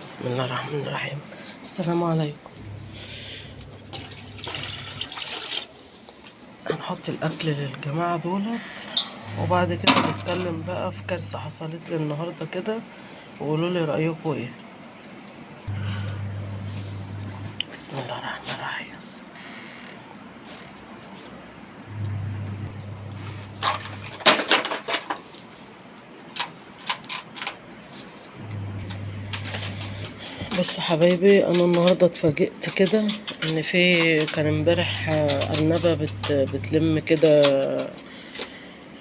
بسم الله الرحمن الرحيم. السلام عليكم. هنحط الاكل للجماعه دولت، وبعد كده نتكلم بقى في كارثه حصلت لي النهارده كده، وقولوا لي رايكم ايه. بسم الله الرحمن الرحيم. بصوا حبايبي، انا النهارده اتفاجئت كده ان كان امبارح ارنبه بتلم كده،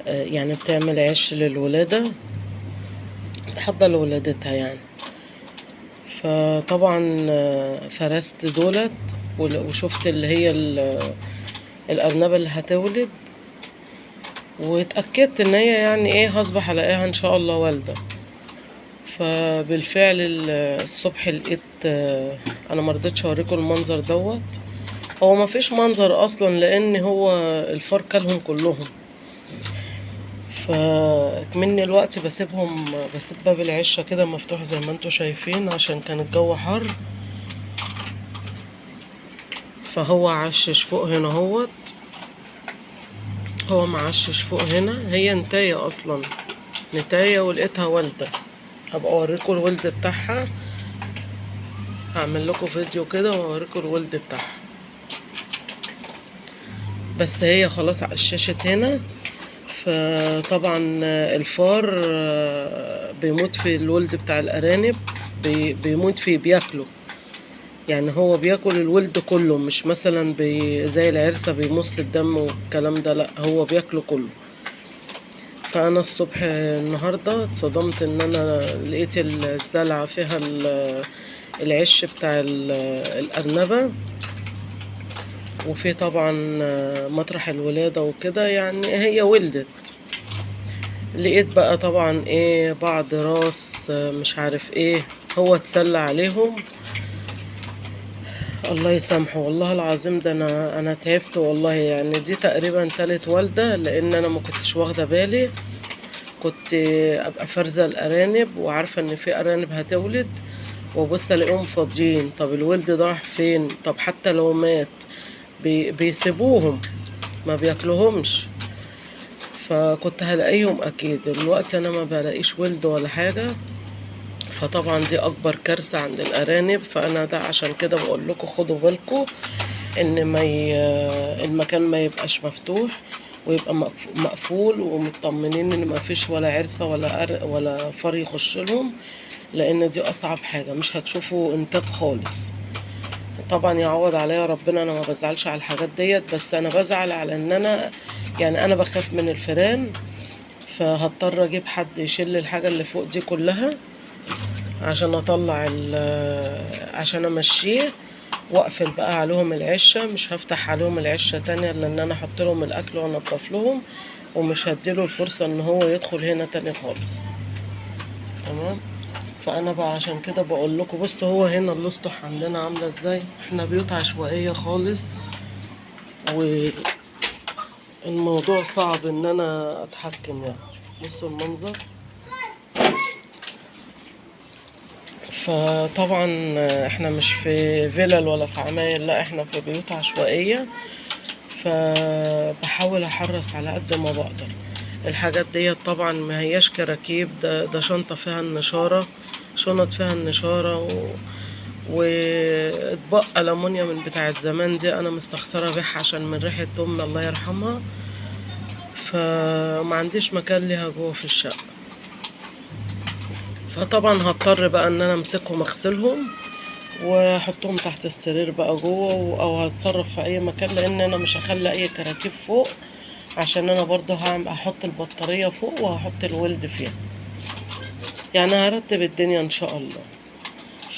يعني بتعمل عش للولاده، بتحضر لولادتها يعني. فطبعا فرست دولت وشفت اللي هي الأرنبة اللي هتولد، واتأكدت ان هي يعني ايه هصبح الاقيها ان شاء الله والدة. فبالفعل الصبح لقيت، انا مرضتش اوريكم المنظر دوت. هو ما فيش منظر اصلا لان هو الفار كلهم كلهم. فكمني الوقت بسيب باب العشة كده مفتوح زي ما انتوا شايفين عشان كان الجو حر. فهو عشش فوق هنا هو معشش فوق هنا. هي نتاية اصلا، نتاية، ولقيتها والدة. هبقى اوريكم الولد بتاعها، هعمل لكم فيديو كده واوريكم الولد بتاعها. بس هي خلاص عششت هنا. فطبعا الفار بيموت في الولد بتاع الارانب، بيموت فيه، بياكله. يعني هو بياكل الولد كله، مش مثلا زي العرسة بيمص الدم والكلام ده، لا هو بياكله كله. فانا الصبح النهارده اتصدمت ان انا لقيت الزلعه فيها العش بتاع الارنبه، وفي طبعا مطرح الولاده وكده، يعني هي ولدت. لقيت بقى طبعا ايه بعض راس مش عارف ايه، هو اتسلى عليهم. الله يسامحه والله العظيم، ده انا تعبت والله. يعني دي تقريبا تالت والده، لان انا ما كنتش واخده بالي. كنت ابقى فرزه الارانب وعارفه ان في ارانب هتولد، وبص الاقيهم فاضيين. طب الولد ده راح فين؟ طب حتى لو مات بيسيبوهم، ما بياكلوهمش. فكنت هلاقيهم اكيد. دلوقتي انا ما بلاقيش ولد ولا حاجه. فطبعا دي اكبر كارثه عند الارانب. فانا ده عشان كده بقول لكم خدوا بالكم ان المكان ما يبقاش مفتوح، ويبقى مقفول، ومطمنين ان ما فيش ولا عرسه ولا فار يخش لهم، لان دي اصعب حاجه. مش هتشوفوا انتاج خالص. طبعا يعوض عليا ربنا، انا ما بزعلش على الحاجات ديت، بس انا بزعل على ان انا بخاف من الفيران. فهضطر اجيب حد يشيل الحاجه اللي فوق دي كلها عشان اطلع عشان امشيه، واقفل بقى عليهم العشه. مش هفتح عليهم العشه تانية الا ان انا احط لهم الاكل وانضف لهم، ومش هديله الفرصه ان هو يدخل هنا تاني خالص. تمام. فانا بقى عشان كده بقول لكم بصوا، هو هنا الاسطح عندنا عامله ازاي. احنا بيوت عشوائيه خالص، والموضوع صعب ان انا اتحكم يعني. بصوا المنظر. فطبعا احنا مش في فيلل ولا في عماير، لا احنا في بيوت عشوائيه. فبحاول احرص على قد ما بقدر. الحاجات ديت طبعا ما هياش كراكيب، ده شنطه فيها النشاره، شنط فيها النشاره، واطباق ألمونيا من بتاعت زمان دي انا مستخسره بيها عشان من ريحه امي الله يرحمها. فما عنديش مكان ليها جوه في الشقه. فطبعا هضطر بقى ان انا امسكهم اغسلهم واحطهم تحت السرير بقى جوه، او هتصرف في اي مكان، لان انا مش هخلي اي كراكيب فوق، عشان انا برضو هحط البطاريه فوق وهحط الولد فيها. يعني هرتب الدنيا ان شاء الله.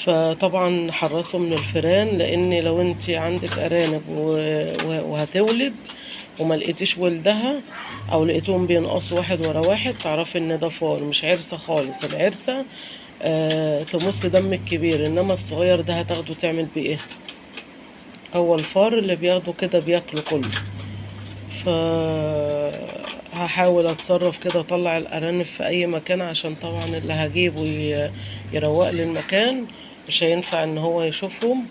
فطبعا حرصوا من الفيران، لان لو انت عندك ارانب وهتولد وما لقيتيش ولدها، او لقيتهم بينقصوا واحد ورا واحد، تعرفي ان ده فار، مش عرسه خالص. العرسه تمص دم الكبير، انما الصغير ده هتاخده تعمل بيه ايه؟ هو الفار اللي بياخده كده بياكله كله. ف هحاول اتصرف كده، اطلع الارانب في اي مكان، عشان طبعا اللي هجيبه يروق لي المكان، مش هينفع ان هو يشوفهم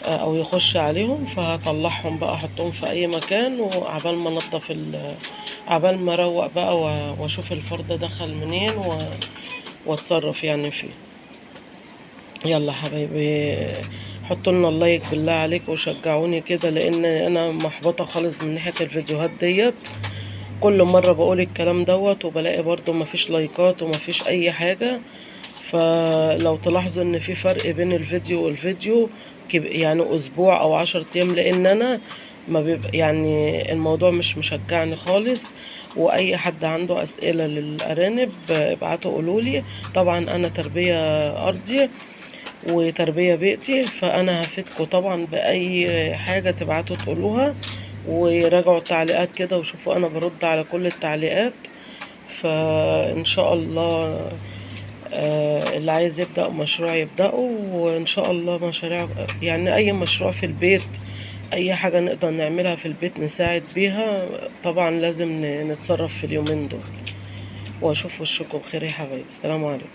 او يخش عليهم، فهطلعهم بقى احطهم في اي مكان، وعبال ما انضف عبال ما اروق بقى واشوف الفار ده دخل منين واتصرف يعني فيه. يلا حبايبي، حطوا لنا اللايك بالله عليك وشجعوني كده، لان انا محبطه خالص من ناحيه الفيديوهات ديت. كل مره بقول الكلام دوت وبلاقي برضو مفيش لايكات ومفيش اي حاجه. فلو تلاحظوا ان في فرق بين الفيديو والفيديو يعني اسبوع او 10 ايام، لان انا ما بيبقى يعني الموضوع مش مشجعني خالص. واي حد عنده اسئله للارانب ابعتوا قولولي. طبعا انا تربيه ارضي وتربيه بيئتي، فانا هفيدكم طبعا باي حاجه تبعتوا تقولوها، وراجعوا التعليقات كده وشوفوا انا برد على كل التعليقات. فان شاء الله اللي عايز يبدأ مشروع يبدأه، وإن شاء الله مشاريع يعني أي مشروع في البيت، أي حاجة نقدر نعملها في البيت نساعد بيها. طبعا لازم نتصرف في اليومين دول. وأشوف وشكم بخير يا حبايبي، السلام عليكم.